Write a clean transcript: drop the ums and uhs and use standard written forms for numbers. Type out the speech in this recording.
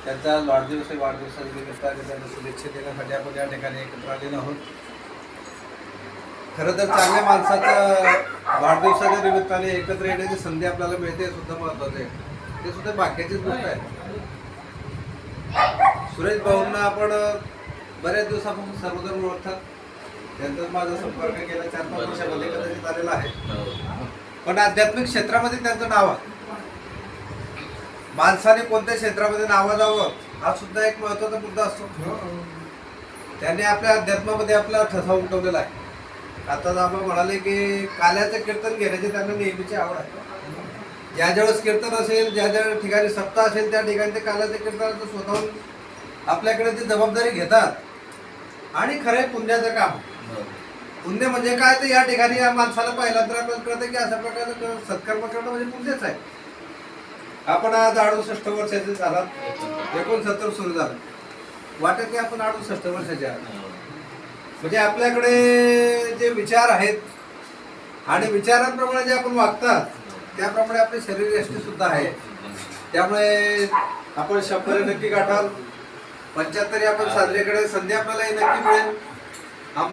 त्यांचा वाढदिवस आहे. वाढदिवसाच्या निमित्ताने त्यांना शुभेच्छा देण्यासाठी आपण या ठिकाणी एकत्र आलेलो आहोत. खरं तर चांगल्या माणसाचं वाढदिवसाच्या निमित्ताने एकत्र येण्याची संधी आपल्याला मिळते हे सुद्धा महत्वाचं आहे. ते सुद्धा भाग्याचीच गोष्ट आहे. सुरेश भाऊंना आपण बऱ्याच दिवसापासून सर्वजण ओळखतात. त्यांचा माझा संपर्क गेल्या 4-5 वर्षामध्ये कदाचित आलेला आहे. पण आध्यात्मिक क्षेत्रामध्ये त्यांचं नाव आहे. माणसाने कोणत्या क्षेत्रामध्ये नावाजावं हा सुद्धा एक महत्वाचा मुद्दा असतो. त्यांनी आपल्या अध्यात्मामध्ये आपला ठसा उमटवलेला आहे. आता आपण म्हणाले की काल्याचं कीर्तन घेण्याची त्यांना नेहमीची आवड आहे. ज्या ज्यावेळेस कीर्तन असेल, ज्या ज्या ठिकाणी सप्ताह असेल त्या ठिकाणी ते काल्याच्या कीर्तनाचं स्वतःहून आपल्याकडे ती जबाबदारी घेतात. आणि खरं पुण्याचं काम. पुण्य म्हणजे काय तर या ठिकाणी या माणसाला पहिल्यांदा आपल्याला कळतं की अशा प्रकारचं सत्कर्म करणं म्हणजे पुण्यच आहे. आपण आज 68 वर्षाचे झालात. 69 सुरू झालं. वाटत की आपण 68 वर्षाचे आहात. म्हणजे आपल्याकडे जे विचार आहेत आणि विचारांप्रमाणे जे आपण वागतात त्याप्रमाणे आपली शरीरयष्टी सुद्धा आहे. त्यामुळे आपण 100 नक्की गाठाल. 75 आपण साजरीकडे संधी आपल्याला नक्की मिळेल.